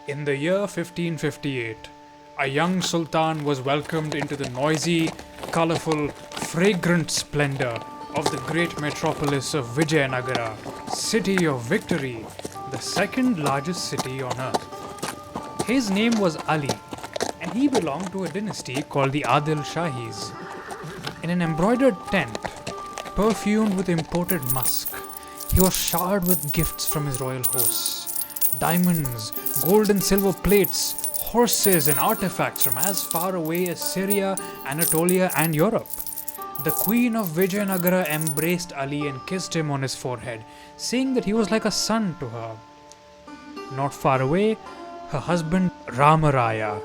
In the year 1558, a young sultan was welcomed into the noisy, colourful, fragrant splendour of the great metropolis of Vijayanagara, city of victory, the second largest city on earth. His name was Ali, and he belonged to a dynasty called the Adil Shahis. In an embroidered tent, perfumed with imported musk, he was showered with gifts from his royal hosts. Diamonds, gold and silver plates, horses and artifacts from as far away as Syria, Anatolia and Europe. The Queen of Vijayanagara embraced Ali and kissed him on his forehead, saying that he was like a son to her. Not far away, her husband Ramaraya,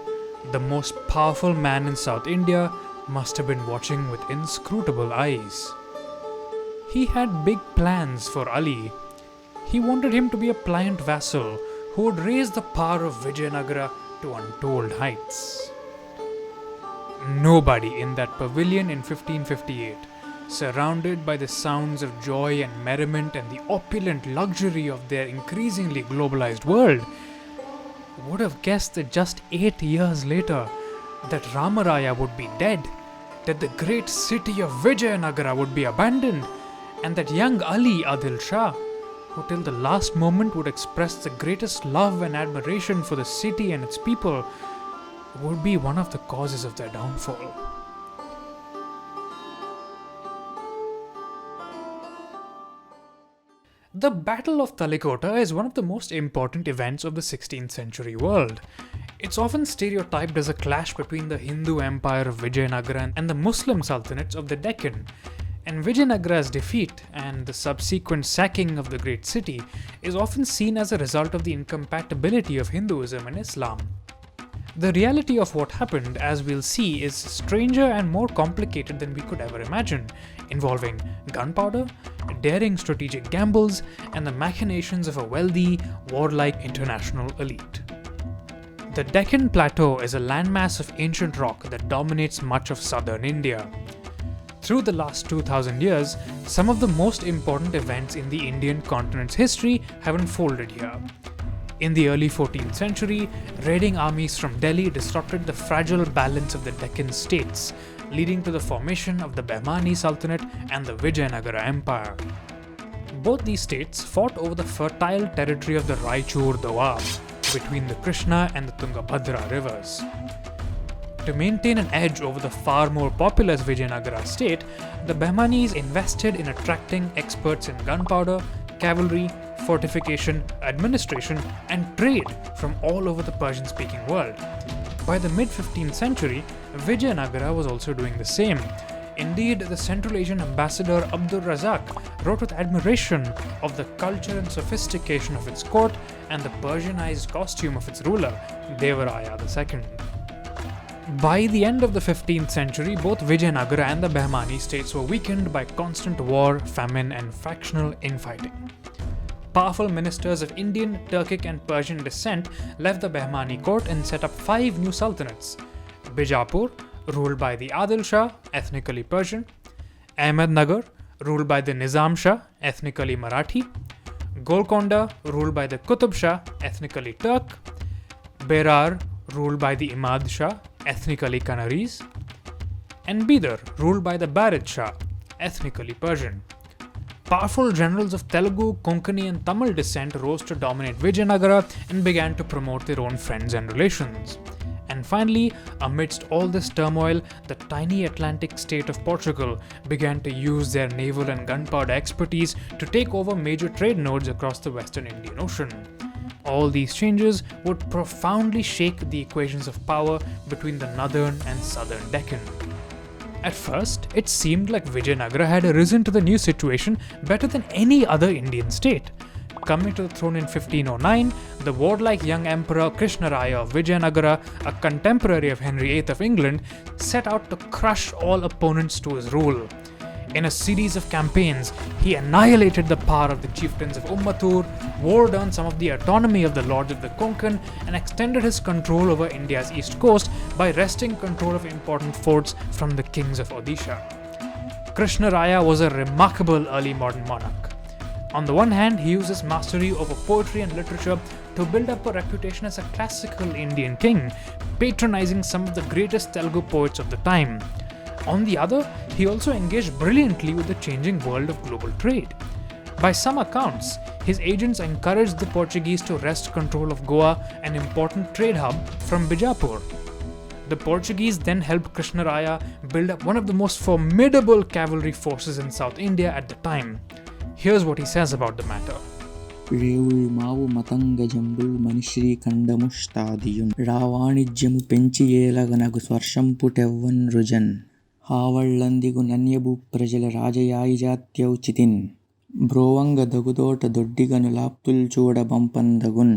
the most powerful man in South India, must have been watching with inscrutable eyes. He had big plans for Ali. He wanted him to be a pliant vassal who would raise the power of Vijayanagara to untold heights. Nobody in that pavilion in 1558, surrounded by the sounds of joy and merriment and the opulent luxury of their increasingly globalized world, would have guessed that just 8 years later, that Ramaraya would be dead, that the great city of Vijayanagara would be abandoned, and that young Ali Adil Shah, who till the last moment would express the greatest love and admiration for the city and its people, would be one of the causes of their downfall. The Battle of Talikota is one of the most important events of the 16th century world. It's often stereotyped as a clash between the Hindu Empire of Vijayanagara and the Muslim Sultanates of the Deccan. And Vijayanagara's defeat and the subsequent sacking of the great city is often seen as a result of the incompatibility of Hinduism and Islam. The reality of what happened, as we'll see, is stranger and more complicated than we could ever imagine, involving gunpowder, daring strategic gambles, and the machinations of a wealthy, warlike international elite. The Deccan Plateau is a landmass of ancient rock that dominates much of southern India. Through the last 2000 years, some of the most important events in the Indian continent's history have unfolded here. In the early 14th century, raiding armies from Delhi disrupted the fragile balance of the Deccan states, leading to the formation of the Bahmani Sultanate and the Vijayanagara Empire. Both these states fought over the fertile territory of the Raichur Doab, between the Krishna and the Tungabhadra rivers. To maintain an edge over the far more populous Vijayanagara state, the Bahmanis invested in attracting experts in gunpowder, cavalry, fortification, administration, and trade from all over the Persian-speaking world. By the mid-15th century, Vijayanagara was also doing the same. Indeed, the Central Asian ambassador Abdul Razak wrote with admiration of the culture and sophistication of its court and the Persianized costume of its ruler, Devaraya II. By the end of the 15th century, both Vijayanagara and the Bahmani states were weakened by constant war, famine, and factional infighting. Powerful ministers of Indian, Turkic, and Persian descent left the Bahmani court and set up 5 new sultanates: Bijapur, ruled by the Adil Shah, ethnically Persian; Ahmednagar, ruled by the Nizam Shah, ethnically Marathi; Golconda, ruled by the Qutub Shah, ethnically Turk; Berar, ruled by the Imad Shah, ethnically Kanaris; and Bidar, ruled by the Barid Shah, ethnically Persian. Powerful generals of Telugu, Konkani, and Tamil descent rose to dominate Vijayanagara and began to promote their own friends and relations. And finally, amidst all this turmoil, the tiny Atlantic state of Portugal began to use their naval and gunpowder expertise to take over major trade nodes across the Western Indian Ocean. All these changes would profoundly shake the equations of power between the northern and southern Deccan. At first, it seemed like Vijayanagara had arisen to the new situation better than any other Indian state. Coming to the throne in 1509, the warlike young emperor Krishna of Vijayanagara, a contemporary of Henry VIII of England, set out to crush all opponents to his rule. In a series of campaigns, he annihilated the power of the chieftains of Ummatur, wore down some of the autonomy of the lords of the Konkan, and extended his control over India's east coast by wresting control of important forts from the kings of Odisha. Krishna was a remarkable early modern monarch. On the one hand, he used his mastery over poetry and literature to build up a reputation as a classical Indian king, patronizing some of the greatest Telugu poets of the time. On the other, he also engaged brilliantly with the changing world of global trade. By some accounts, his agents encouraged the Portuguese to wrest control of Goa, an important trade hub, from Bijapur. The Portuguese then helped Krishnaraya build up one of the most formidable cavalry forces in South India at the time. Here's what he says about the matter. రేవుల్ మావు మతంగ జంబుల్ మనిశ్రీ కండముష్టాదియున్ రావాణిజ్యము పెంచి ఏలగనగు స్వర్షంపుటెవ్వన్ రుజన్ హావళ్ళందిగు నన్యభూ ప్రజల రాజయాయిజాత్యౌచితిన్ బ్రోవంగ దగుదోట దొడ్డిగను లాప్తుల్ చూడ బంపందగున్.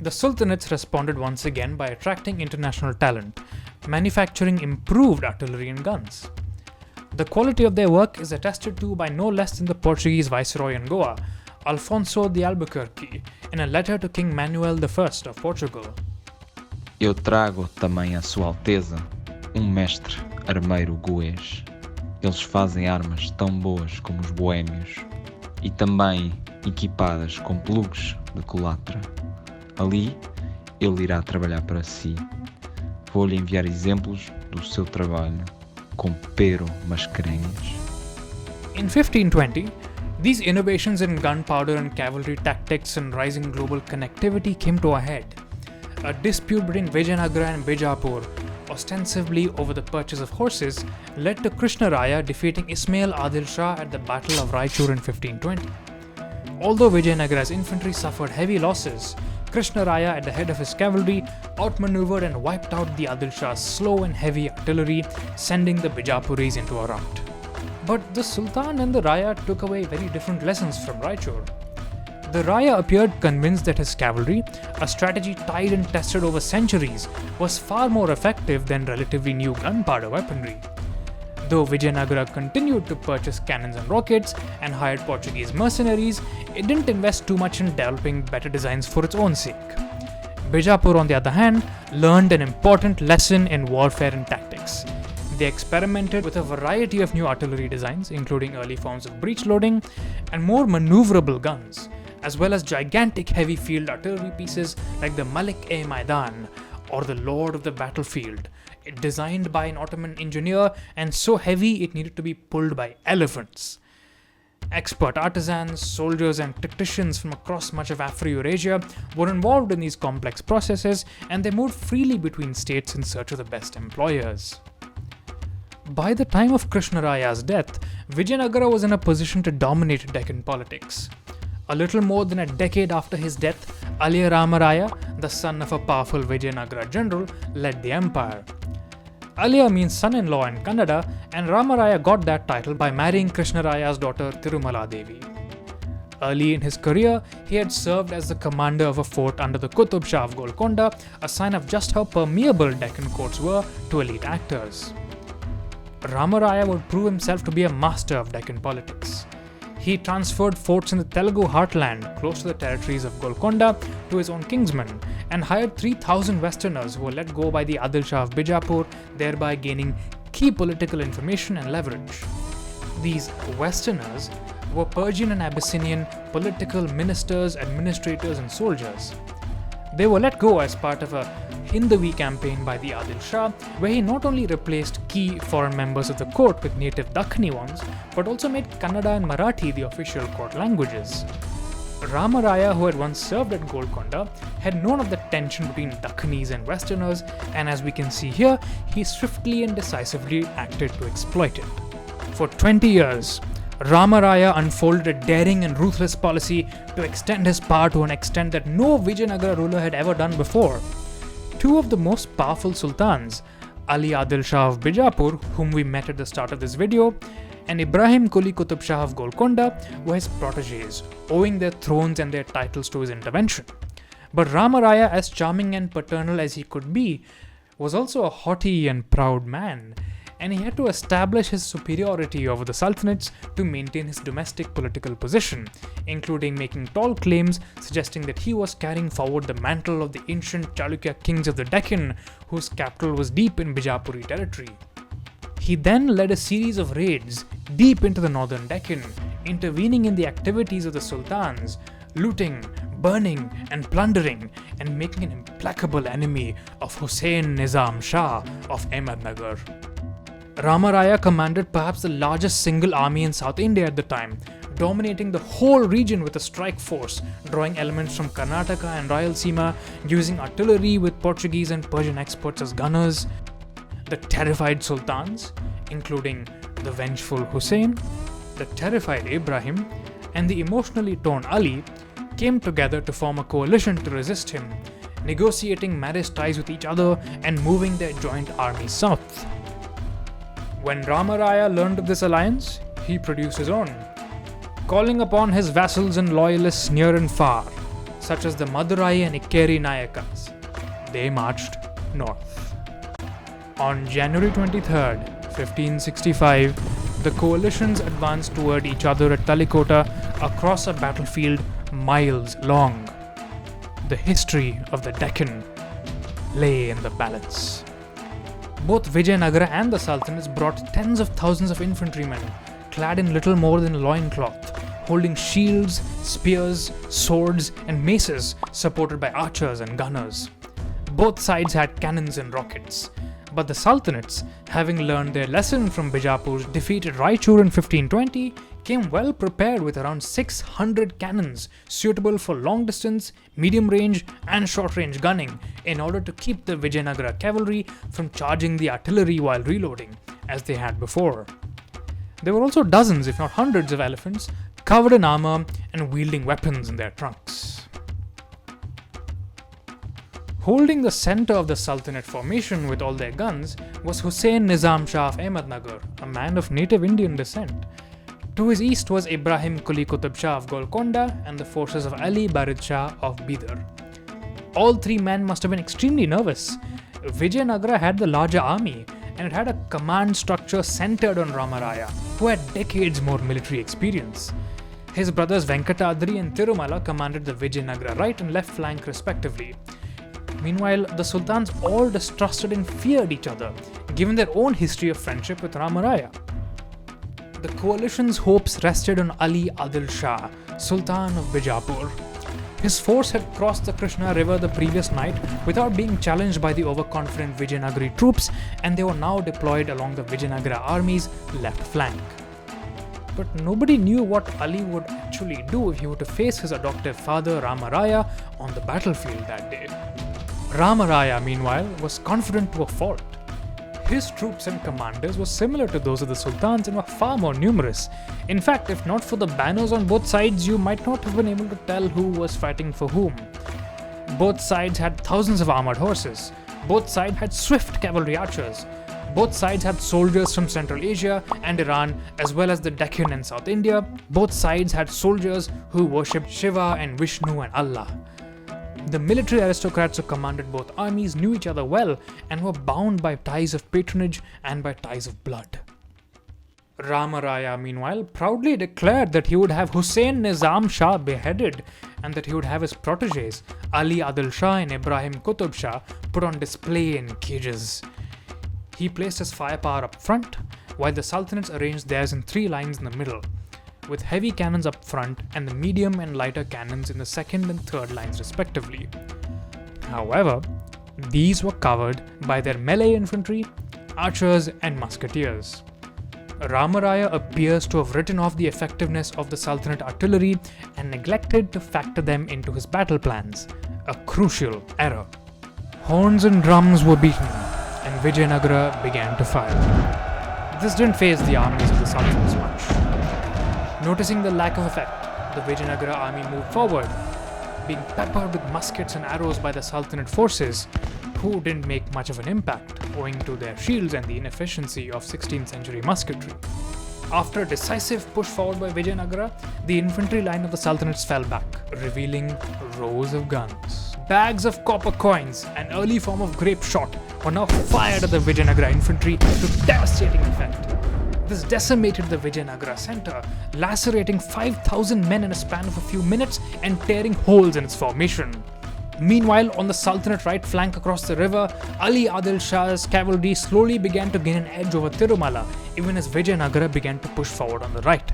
The Sultanates responded once again by attracting international talent, manufacturing improved artillery and guns. The quality of their work is attested to by no less than the Portuguese viceroy in Goa, Alfonso de Albuquerque, in a letter to King Manuel I of Portugal. Eu trago também a Sua Alteza, mestre armeiro goês. Eles fazem armas tão boas como os boêmios e também equipadas com plugs de culatra. Ali, ele irá trabalhar para si. Vou-lhe enviar exemplos do seu trabalho, com pero mascarenhas. In 1520, these innovations in gunpowder and cavalry tactics and rising global connectivity came to a head. A dispute between Vijayanagara and Bijapur, ostensibly over the purchase of horses, led to Krishnaraya defeating Ismail Adil Shah at the Battle of Raichur in 1520. Although Vijayanagara's infantry suffered heavy losses, Krishnaraya, at the head of his cavalry, outmaneuvered and wiped out the Adil Shah's slow and heavy artillery, sending the Bijapuris into a rout. But the Sultan and the Raya took away very different lessons from Raichur. The Raya appeared convinced that his cavalry, a strategy tried and tested over centuries, was far more effective than relatively new gunpowder weaponry. Though Vijayanagara continued to purchase cannons and rockets and hired Portuguese mercenaries, it didn't invest too much in developing better designs for its own sake. Bijapur, on the other hand, learned an important lesson in warfare and tactics. They experimented with a variety of new artillery designs, including early forms of breech loading and more maneuverable guns, as well as gigantic heavy field artillery pieces like the Malik-e-Maidan, or the Lord of the Battlefield, designed by an Ottoman engineer and so heavy it needed to be pulled by elephants. Expert artisans, soldiers, and tacticians from across much of Afro-Eurasia were involved in these complex processes, and they moved freely between states in search of the best employers. By the time of Krishnaraya's death, Vijayanagara was in a position to dominate Deccan politics. A little more than a decade after his death, Aliya Ramaraya, the son of a powerful Vijayanagara general, led the empire. Aliya means son-in-law in Kannada, and Ramaraya got that title by marrying Krishnaraya's daughter Tirumala Devi. Early in his career, he had served as the commander of a fort under the Qutub Shah of Golconda, a sign of just how permeable Deccan courts were to elite actors. Ramaraya would prove himself to be a master of Deccan politics. He transferred forts in the Telugu heartland, close to the territories of Golconda, to his own kinsmen, and hired 3,000 Westerners who were let go by the Adil Shah of Bijapur, thereby gaining key political information and leverage. These Westerners were Persian and Abyssinian political ministers, administrators, and soldiers. They were let go as part of a Hinduism campaign by the Adil Shah, where he not only replaced key foreign members of the court with native Dakhini ones, but also made Kannada and Marathi the official court languages. Ramaraya, who had once served at Golconda, had known of the tension between Dakhinis and Westerners, and as we can see here, he swiftly and decisively acted to exploit it. For 20 years, Ramaraya unfolded a daring and ruthless policy to extend his power to an extent that no Vijayanagara ruler had ever done before. Two of the most powerful sultans, Ali Adil Shah of Bijapur, whom we met at the start of this video, and Ibrahim Quli Qutub Shah of Golconda, were his protégés, owing their thrones and their titles to his intervention. But Ramaraya, as charming and paternal as he could be, was also a haughty and proud man, and he had to establish his superiority over the sultanates to maintain his domestic political position, including making tall claims suggesting that he was carrying forward the mantle of the ancient Chalukya kings of the Deccan, whose capital was deep in Bijapuri territory. He then led a series of raids deep into the northern Deccan, intervening in the activities of the sultans, looting, burning, and plundering, and making an implacable enemy of Hussain Nizam Shah of Ahmednagar. Ramaraya commanded perhaps the largest single army in South India at the time, dominating the whole region with a strike force, drawing elements from Karnataka and Rayalaseema, using artillery with Portuguese and Persian experts as gunners. The terrified sultans, including the vengeful Hussein, the terrified Ibrahim, and the emotionally torn Ali, came together to form a coalition to resist him, negotiating marriage ties with each other and moving their joint armies south. When Ramaraya learned of this alliance, he produced his own, calling upon his vassals and loyalists near and far, such as the Madurai and Ikkeri Nayakas. They marched north. On January 23rd, 1565, the coalitions advanced toward each other at Talikota across a battlefield miles long. The history of the Deccan lay in the balance. Both Vijayanagara and the Sultanates brought tens of thousands of infantrymen, clad in little more than loincloth, holding shields, spears, swords, and maces supported by archers and gunners. Both sides had cannons and rockets, but the Sultanates, having learned their lesson from Bijapur's defeat at Raichur in 1520, came well prepared with around 600 cannons suitable for long distance, medium range, and short range gunning in order to keep the Vijayanagara cavalry from charging the artillery while reloading, as they had before. There were also dozens, if not hundreds, of elephants covered in armor and wielding weapons in their trunks. Holding the center of the Sultanate formation with all their guns was Hussain Nizam Shah of Ahmednagar, a man of native Indian descent. To his east was Ibrahim Quli Qutb Shah of Golconda and the forces of Ali Barid Shah of Bidar. All three men must have been extremely nervous. Vijayanagara had the larger army, and it had a command structure centered on Ramaraya, who had decades more military experience. His brothers Venkatadri and Tirumala commanded the Vijayanagara right and left flank respectively. Meanwhile, the sultans all distrusted and feared each other, given their own history of friendship with Ramaraya. The coalition's hopes rested on Ali Adil Shah, Sultan of Bijapur. His force had crossed the Krishna river the previous night without being challenged by the overconfident Vijayanagari troops, and they were now deployed along the Vijayanagara army's left flank. But nobody knew what Ali would actually do if he were to face his adoptive father Ramaraya on the battlefield that day. Ramaraya, meanwhile, was confident to a fault. His troops and commanders were similar to those of the sultans and were far more numerous. In fact, if not for the banners on both sides, you might not have been able to tell who was fighting for whom. Both sides had thousands of armored horses. Both sides had swift cavalry archers. Both sides had soldiers from Central Asia and Iran, as well as the Deccan and South India. Both sides had soldiers who worshipped Shiva and Vishnu and Allah. The military aristocrats who commanded both armies knew each other well and were bound by ties of patronage and by ties of blood. Ramaraya, meanwhile, proudly declared that he would have Hussain Nizam Shah beheaded and that he would have his protégés, Ali Adil Shah and Ibrahim Qutb Shah, put on display in cages. He placed his firepower up front, while the sultanates arranged theirs in three lines in the middle, with heavy cannons up front and the medium and lighter cannons in the second and third lines respectively. However, these were covered by their melee infantry, archers and musketeers. Ramaraya appears to have written off the effectiveness of the Sultanate artillery and neglected to factor them into his battle plans, a crucial error. Horns and drums were beaten, and Vijayanagara began to fire. This didn't faze the armies of the Sultans much. Noticing the lack of effect, the Vijayanagara army moved forward, being peppered with muskets and arrows by the Sultanate forces, who didn't make much of an impact owing to their shields and the inefficiency of 16th century musketry. After a decisive push forward by Vijayanagara, the infantry line of the Sultanates fell back, revealing rows of guns. Bags of copper coins, an early form of grape shot, were now fired at the Vijayanagara infantry to devastating effect. This decimated the Vijayanagara center, lacerating 5,000 men in a span of a few minutes and tearing holes in its formation. Meanwhile, on the Sultanate right flank across the river, Ali Adil Shah's cavalry slowly began to gain an edge over Tirumala, even as Vijayanagara began to push forward on the right.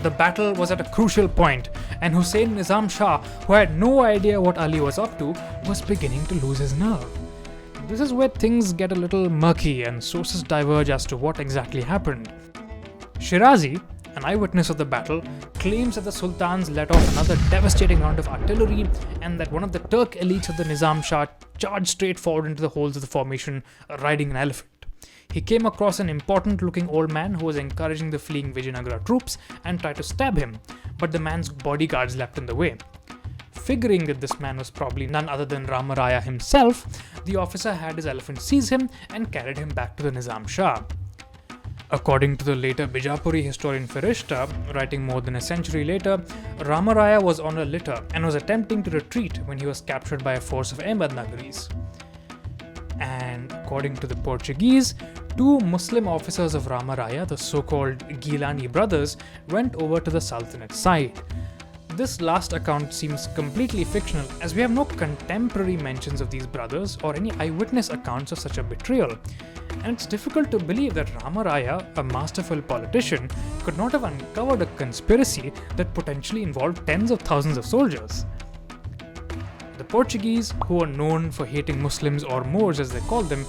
The battle was at a crucial point, and Hussein Nizam Shah, who had no idea what Ali was up to, was beginning to lose his nerve. This is where things get a little murky and sources diverge as to what exactly happened. Shirazi, an eyewitness of the battle, claims that the Sultans let off another devastating round of artillery and that one of the Turk elites of the Nizam Shah charged straight forward into the holes of the formation, riding an elephant. He came across an important-looking old man who was encouraging the fleeing Vijayanagara troops and tried to stab him, but the man's bodyguards leapt in the way. Figuring that this man was probably none other than Ramaraya himself, the officer had his elephant seize him and carried him back to the Nizam Shah. According to the later Bijapuri historian Firishta, writing more than a century later, Ramaraya was on a litter and was attempting to retreat when he was captured by a force of Ahmednagaris. And according to the Portuguese, two Muslim officers of Ramaraya, the so-called Gilani Brothers, went over to the Sultanate side. This last account seems completely fictional, as we have no contemporary mentions of these brothers or any eyewitness accounts of such a betrayal. And it's difficult to believe that Ramaraya, a masterful politician, could not have uncovered a conspiracy that potentially involved tens of thousands of soldiers. The Portuguese, who are known for hating Muslims or Moors as they call them,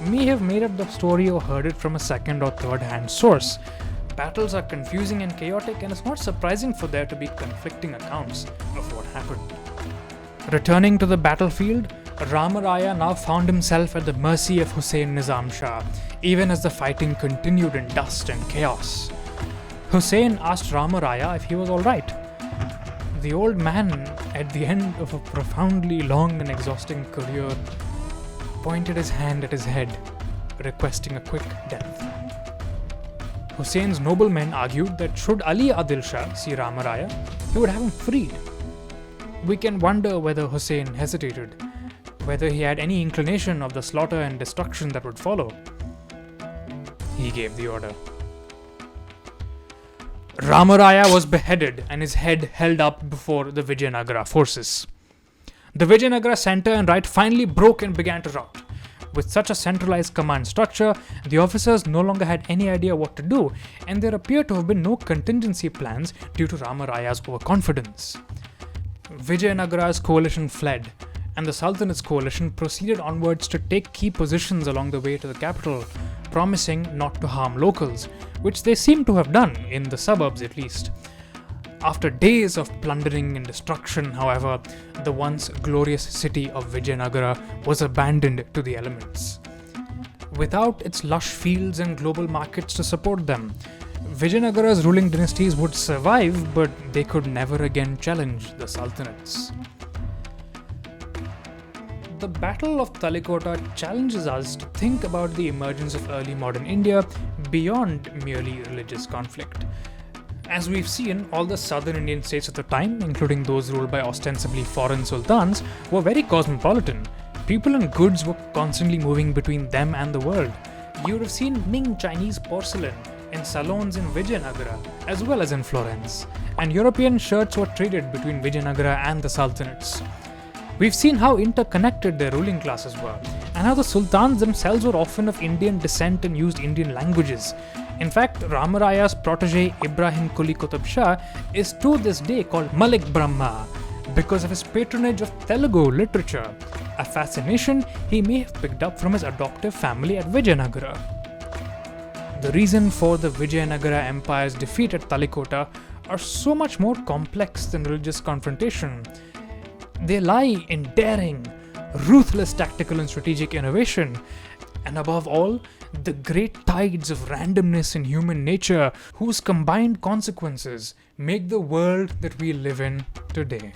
may have made up the story or heard it from a second or third hand source. Battles are confusing and chaotic, and it's not surprising for there to be conflicting accounts of what happened. Returning to the battlefield, Ramaraya now found himself at the mercy of Hussein Nizam Shah, even as the fighting continued in dust and chaos. Hussein asked Ramaraya if he was alright. The old man, at the end of a profoundly long and exhausting career, pointed his hand at his head, requesting a quick death. Hussein's noblemen argued that should Adil Shah see Ramaraya, he would have him freed. We can wonder whether Hussein hesitated, whether he had any inclination of the slaughter and destruction that would follow. He gave the order. Ramaraya was beheaded and his head held up before the Vijayanagara forces. The Vijayanagara center and right finally broke and began to rout. With such a centralized command structure, the officers no longer had any idea what to do, and there appeared to have been no contingency plans due to Ramaraya's overconfidence. Vijayanagara's coalition fled, and the Sultanate's coalition proceeded onwards to take key positions along the way to the capital, promising not to harm locals, which they seem to have done, in the suburbs at least. After days of plundering and destruction, however, the once glorious city of Vijayanagara was abandoned to the elements. Without its lush fields and global markets to support them, Vijayanagara's ruling dynasties would survive, but they could never again challenge the Sultanates. The Battle of Talikota challenges us to think about the emergence of early modern India beyond merely religious conflict. As we've seen, all the southern Indian states of the time, including those ruled by ostensibly foreign sultans, were very cosmopolitan. People and goods were constantly moving between them and the world. You would have seen Ming Chinese porcelain in salons in Vijayanagara, as well as in Florence, and European shirts were traded between Vijayanagara and the Sultanates. We've seen how interconnected their ruling classes were, and how the sultans themselves were often of Indian descent and used Indian languages. In fact, Ramaraya's protege Ibrahim Quli Qutb Shah is to this day called Malik Brahma because of his patronage of Telugu literature, a fascination he may have picked up from his adoptive family at Vijayanagara. The reason for the Vijayanagara Empire's defeat at Talikota are so much more complex than religious confrontation. They lie in daring, ruthless tactical and strategic innovation, and above all, the great tides of randomness in human nature whose combined consequences make the world that we live in today.